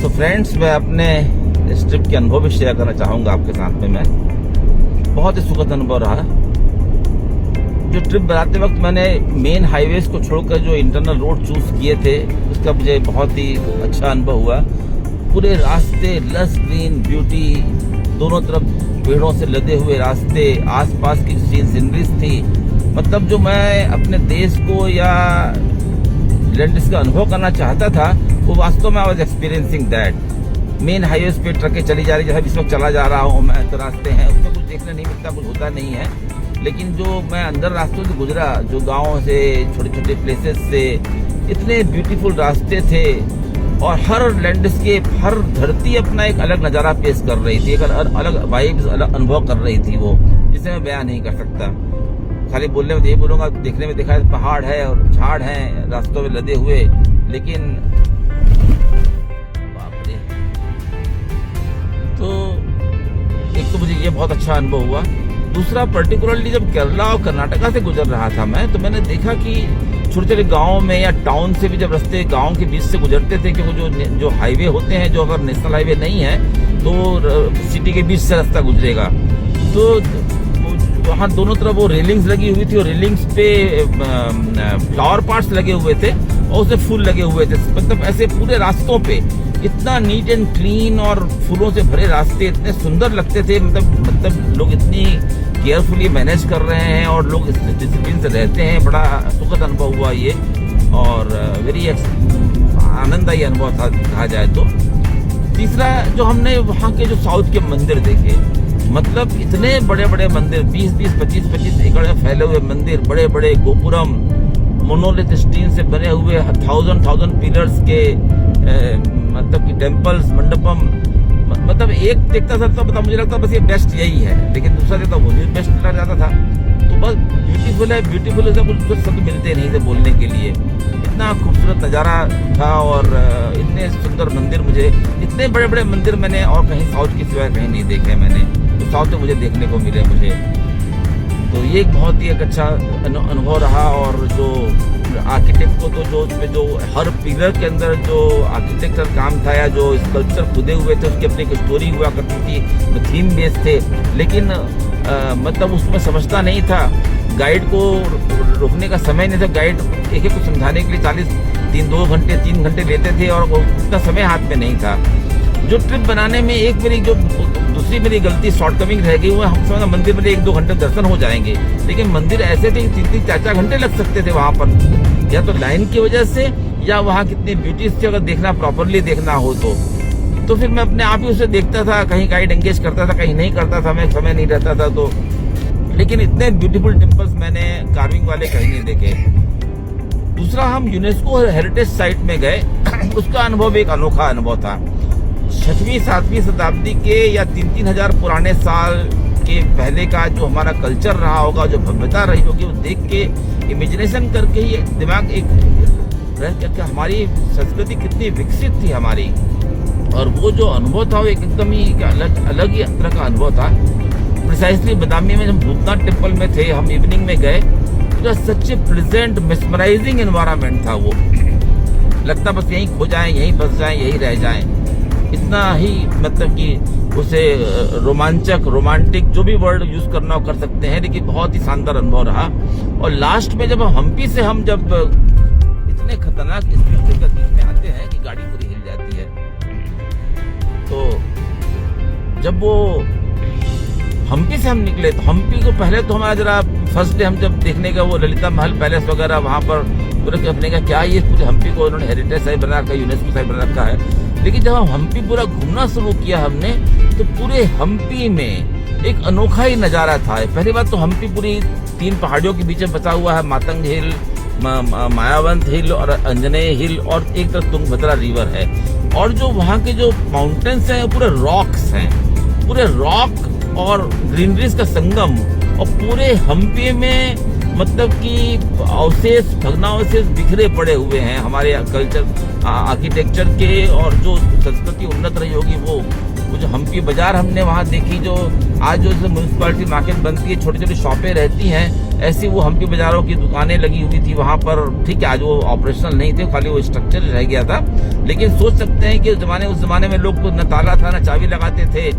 So friends, मैं अपने इस ट्रिप के अनुभव भी शेयर करना चाहूँगा आपके साथ में। मैं बहुत ही सुखद अनुभव रहा। जो ट्रिप बनाते वक्त मैंने मेन हाईवेज को छोड़कर जो इंटरनल रोड चूज किए थे, उसका मुझे बहुत ही अच्छा अनुभव हुआ। पूरे रास्ते लस ग्रीन ब्यूटी, दोनों तरफ पेड़ों से लदे हुए रास्ते, आसपास की सीनरीज थी। मतलब जो मैं अपने देश को या लैंडस्केप का अनुभव करना चाहता था, वो वास्तव में I was experiencing that. Main highway पे ट्रकें चली जा रही, जैसे इस वक्त चला जा रहा हूँ मैं, तो रास्ते हैं उसमें कुछ देखने नहीं मिलता, कुछ होता नहीं है। लेकिन जो मैं अंदर रास्तों से गुजरा, जो गाँव से, छोटे छोटे प्लेसेस से, इतने ब्यूटीफुल रास्ते थे और हर लैंडस्केप, हर धरती अपना एक अलग नज़ारा पेश कर रही थी, एक अलग वाइब्स, अलग अनुभव कर रही थी वो, जिसे मैं बयान नहीं कर सकता। खाली बोलने में तो ये बोलूँगा, देखने में देखा पहाड़ है और झाड़ हैं रास्तों में लदे हुए, लेकिन बाप रे। तो एक तो मुझे ये बहुत अच्छा अनुभव हुआ। दूसरा, पर्टिकुलरली जब केरला और कर्नाटका से गुजर रहा था मैं, तो मैंने देखा कि छोटे छोटे गाँव में या टाउन से भी जब रास्ते गाँव के बीच से गुजरते थे, क्योंकि जो हाईवे होते हैं, जो अगर नेशनल हाईवे नहीं है तो सिटी के बीच से रास्ता गुजरेगा, तो वहाँ दोनों तरफ वो रेलिंग्स लगी हुई थी और रेलिंग्स पे फ्लावर पार्ट्स लगे हुए थे और उसमें फूल लगे हुए थे। मतलब ऐसे पूरे रास्तों पे इतना नीट एंड क्लीन और फूलों से भरे रास्ते इतने सुंदर लगते थे। मतलब लोग इतनी केयरफुली मैनेज कर रहे हैं और लोग इस डिसिप्लिन से रहते हैं। बड़ा सुखद अनुभव हुआ ये, और वेरी आनंददायी अनुभव था कहा जाए तो। तीसरा, जो हमने वहाँ के जो साउथ के मंदिर देखे, मतलब इतने बड़े बड़े मंदिर, 20-20, 25-25 एकड़ में फैले हुए मंदिर, बड़े बड़े गोपुरम, मोनोलिथ स्टील से बने हुए 1000 पिलर्स के मतलब कि टेम्पल्स, मंडपम। मतलब एक देखता था तो मुझे लगता बस ये बेस्ट यही है, लेकिन दूसरा देखता वो भी बेस्ट लग जाता था। तो बस ब्यूटीफुल है सब कुछ शब्द मिलते नहीं थे बोलने के लिए। इतना खूबसूरत नज़ारा था और इतने सुंदर मंदिर, मुझे इतने बड़े बड़े मंदिर मैंने और कहीं साउथ की सिवाय कहीं नहीं देखे मैंने, तो साउथ में मुझे देखने को मिले मुझे। तो ये एक बहुत ही एक अच्छा अनुभव रहा। और जो आर्किटेक्ट को तो जो हर पिलर के अंदर जो आर्किटेक्चर काम था या जो स्कल्पचर खुदे हुए थे, उसकी अपनी एक स्टोरी हुआ करती थी, थीम बेस्ड थे। लेकिन मतलब उसमें समझता नहीं था, गाइड को रोकने का समय नहीं था। गाइड एक को समझाने के लिए 2 घंटे 3 घंटे लेते थे और उतना समय हाथ में नहीं था। जो ट्रिप बनाने में दूसरी मेरी गलती, शॉर्टकमिंग रह गई हुआ। हम समझा मंदिर में 1-2 घंटे दर्शन हो जाएंगे, लेकिन मंदिर ऐसे थे 3-4 घंटे लग सकते थे वहाँ पर, या तो लाइन की वजह से या वहाँ कितनी ब्यूटीज थी, अगर देखना प्रॉपरली देखना हो तो फिर मैं अपने आप ही उसे देखता था। कहीं गाइड एंगेज करता था, कहीं नहीं करता था, मैं समय नहीं रहता था तो। लेकिन इतने ब्यूटीफुल टेम्पल्स मैंने कार्विंग वाले कहीं नहीं देखे। दूसरा, हम यूनेस्को हेरिटेज साइट में गए, उसका अनुभव एक अनोखा अनुभव था। 6वीं-7वीं शताब्दी के या 3-3 हजार पुराने साल के पहले का जो हमारा कल्चर रहा होगा, जो भव्यता रही होगी, वो देख के इमेजिनेशन करके ही दिमाग एक हमारी संस्कृति कितनी विकसित थी हमारी। और वो जो अनुभव था वो एकदम ही अलग ही तरह का अनुभव था। प्रिसाइसली बादामी में, जब भूतनाथ टेम्पल में थे, हम इवनिंग में गए, तो सच ए प्लेजेंट मेस्मराइजिंग एनवायरनमेंट था वो। लगता बस यहीं खो जाएं, यहीं बस जाएं, यहीं रह जाएं। इतना ही मतलब कि उसे रोमांचक, रोमांटिक, जो भी वर्ड यूज करना हो कर सकते हैं, लेकिन बहुत ही शानदार अनुभव रहा। और लास्ट में जब हम्पी से हम जब इतने खतरनाक स्पीड के बीच में आते हैं कि गाड़ी पूरी हिल जाती है, तो जब वो हम्पी से हम निकले, तो हम्पी को पहले तो हमारा जरा फर्स्ट डे हम जब देखने का वो ललिता महल पैलेस वगैरह वहाँ पर पूरे अपने का क्या ये पूरे हम्पी को उन्होंने हेरिटेज साइट बना रखा है, यूनेस्को साइट बना रखा है। लेकिन जब हम हम्पी पूरा घूमना शुरू किया हमने, तो पूरे हम्पी में एक अनोखा ही नज़ारा था। पहली बात तो हम्पी पूरी 3 पहाड़ियों के बीच में बसा हुआ है, मातंग हिल, मायावंत हिल और अंजनेय हिल, और एक तरफ तुंगभद्रा रिवर है। और जो वहाँ के जो माउंटेन्स हैं पूरे रॉक्स हैं, पूरे रॉक और ग्रीनरीज का संगम। और पूरे हम्पी में मतलब कि अवशेष, भग्नावशेष बिखरे पड़े हुए हैं हमारे कल्चर, आर्किटेक्चर के, और जो संस्कृति उन्नत रही होगी वो जो हम्पी बाजार हमने वहाँ देखी, जो आज जो म्यूनसिपालिटी मार्केट बनती है, छोटी छोटी शॉपें रहती हैं, ऐसी वो हम्पी बाजारों की दुकानें लगी हुई थी वहां पर। ठीक है, आज वो ऑपरेशनल नहीं थे, खाली वो स्ट्रक्चर रह गया था। लेकिन सोच सकते हैं कि उस जमाने में लोग को न ताला था न चाबी लगाते थे,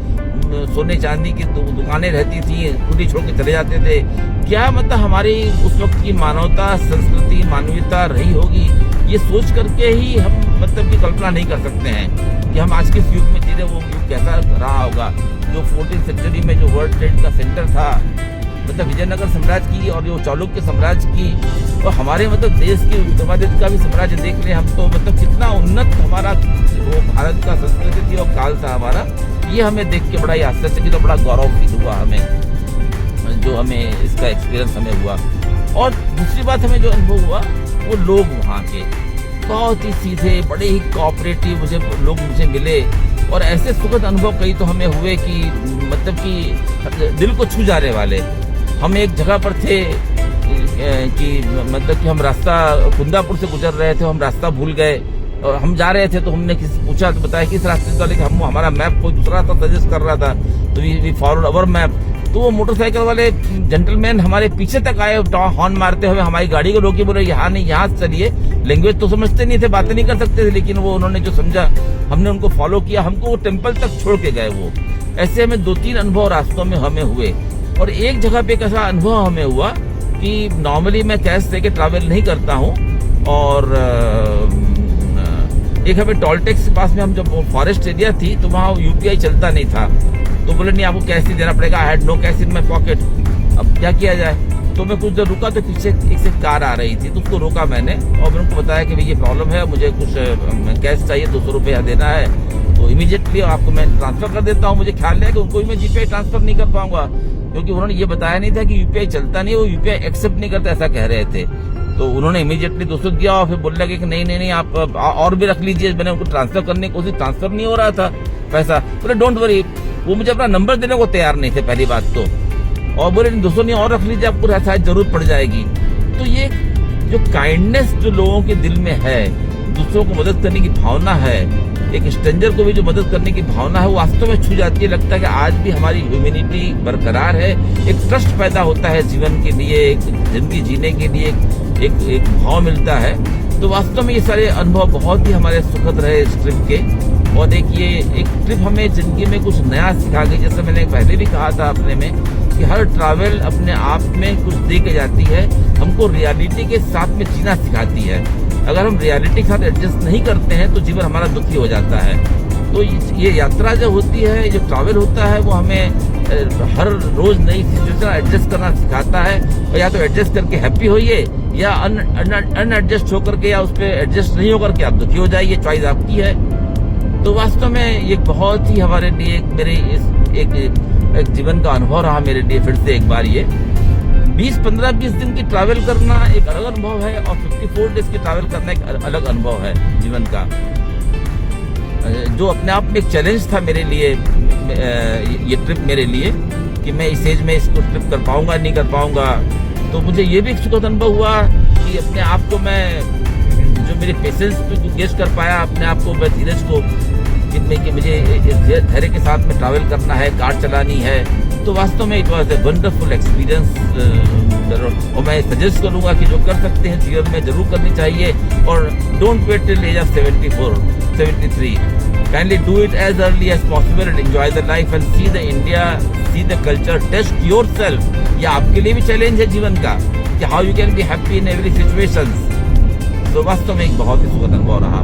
सोने चांदी की दुकानें रहती थी, खुली छोड़ के चले जाते थे। क्या मतलब हमारी उस वक्त की मानवता, संस्कृति, मानवीयता रही होगी, ये सोच करके ही हम मतलब की कल्पना नहीं कर सकते हैं कि हम आज के युग में जी रहे, वो युग कैसा रहा होगा। जो 14वीं सेंचुरी में जो वर्ल्ड ट्रेड का सेंटर था, मतलब विजयनगर साम्राज्य की और जो चालुक्य साम्राज्य की, और हमारे मतलब देश की विक्रमादित्य का भी साम्राज्य देख रहे हम, तो मतलब कितना उन्नत हमारा वो भारत का संस्कृति थी और काल था हमारा। ये हमें देख के बड़ा ही आश्चर्यचकित और बड़ा गौरव फील हुआ हमें, जो हमें इसका एक्सपीरियंस हमें हुआ। और दूसरी बात हमें जो अनुभव हुआ, वो लोग वहाँ के बहुत ही सीधे, बड़े ही कोऑपरेटिव लोग मुझे मिले। और ऐसे सुखद अनुभव कई तो हमें हुए कि मतलब कि दिल को छू जाने वाले। हम एक जगह पर थे कि मतलब कि हम रास्ता कुंदापुर से गुजर रहे थे, हम रास्ता भूल गए और हम जा रहे थे, तो हमने पूछा तो बताया किस रास्ते से, लेकिन हमारा मैप कोई दूसरा रास्ता सजेस्ट कर रहा था, तो वी फॉलोड अवर मैप। तो वो मोटरसाइकिल वाले जेंटलमैन हमारे पीछे तक आए, हॉर्न मारते हुए हमारी गाड़ी को रोके, बोले यहाँ नहीं, यहाँ चलिए। लैंग्वेज तो समझते नहीं थे, बातें नहीं कर सकते थे, लेकिन वो उन्होंने जो समझा, हमने उनको फॉलो किया, हमको वो टेम्पल तक छोड़ के गए वो। ऐसे हमें 2-3 अनुभव रास्तों में हमें हुए। और एक जगह पे एक ऐसा अनुभव हमें हुआ कि नॉर्मली मैं कैश लेके ट्रैवल नहीं करता हूँ, और एक हमें टोल टैक्स के पास में, हम जब फॉरेस्ट एरिया थी तो वहाँ यूपीआई चलता नहीं था, तो बोले नहीं आपको कैश ही देना पड़ेगा, I had no cash in my pocket. अब क्या किया जाए, तो मैं कुछ देर रुका तो पीछे एक से कार आ रही थी, तो उसको रोका मैंने और मैंने उनको बताया कि भाई ये प्रॉब्लम है, मुझे कुछ कैश चाहिए, 200 रुपया देना है, तो इमीडिएटली आपको मैं ट्रांसफर कर देता हूँ। मुझे ख्याल है कि उनको भी मैं जीपे ट्रांसफर नहीं कर पाऊंगा, क्योंकि उन्होंने ये बताया नहीं था कि यूपीआई चलता नहीं, वो यूपीआई एक्सेप्ट नहीं करता, ऐसा कह रहे थे। तो उन्होंने इमीडिएटली 200 दिया और फिर बोलने लगे कि नहीं आप और भी रख लीजिए। मैंने उनको ट्रांसफर करने की कोशिश, ट्रांसफर नहीं हो रहा था पैसा। बोले डोंट वरी, वो मुझे अपना नंबर देने को तैयार नहीं थे पहली बात तो, और बोले 200 नहीं और रख लीजिए, आपको शायद जरूरत पड़ जाएगी। तो ये जो काइंडनेस जो लोगों के दिल में है, दूसरों को मदद करने की भावना है, एक स्ट्रेंजर को भी जो मदद करने की भावना है, वो वास्तव में छू जाती है। लगता है कि आज भी हमारी ह्यूमैनिटी बरकरार है, एक ट्रस्ट पैदा होता है जीवन के लिए, एक जिंदगी जीने के लिए एक भाव मिलता है। तो वास्तव में ये सारे अनुभव बहुत ही हमारे सुखद रहे इस ट्रिप के। और एक ट्रिप हमें जिंदगी में कुछ नया सिखा गई। जैसे मैंने पहले भी कहा था अपने में कि हर ट्रैवल अपने आप में कुछ दे के जाती है, हमको रियलिटी के साथ में जीना सिखाती है। अगर हम रियलिटी के साथ एडजस्ट नहीं करते हैं तो जीवन हमारा दुखी हो जाता है। तो ये यात्रा जो होती है, जो ट्रैवल होता है, वो हमें हर रोज नई सिचुएशन एडजस्ट करना सिखाता है। और या तो एडजस्ट करके हैप्पी होइए, या अनएडजस्ट होकर के, या उस पर एडजस्ट नहीं होकर के आप दुखी हो जाइए, चॉइस आपकी है। तो वास्तव में ये बहुत ही हमारे लिए मेरे एक जीवन का अनुभव रहा मेरे लिए। फिर से एक बार ये 20-15-20 दिन की ट्रैवल करना एक अलग अनुभव है, और 54 डेज की ट्रैवल करना एक अलग अनुभव है जीवन का, जो अपने आप में एक चैलेंज था मेरे लिए। ये ट्रिप मेरे लिए कि मैं इस एज में इसको ट्रिप कर पाऊंगा नहीं कर पाऊंगा। तो मुझे ये भी एक सुखद अनुभव हुआ कि अपने आप को मैं, जो मेरे पेशेंस पे गेस्ट कर पाया अपने आप को, मैं धीरज को, कि मुझे धैर्य के साथ में ट्रैवल करना है, कार चलानी है। तो वास्तव में it was a wonderful experience. और मैं सजेस्ट करूंगा कि जो कर सकते हैं जीवन में जरूर करनी चाहिए। और don't wait till age of 74-73, kindly do it as early as possible and enjoy the life and see the India, see the culture, taste yourself. ये आपके लिए भी चैलेंज है जीवन का कि how you can be happy in every situation. तो वास्तव में एक बहुत ही सुखद अनुभव रहा।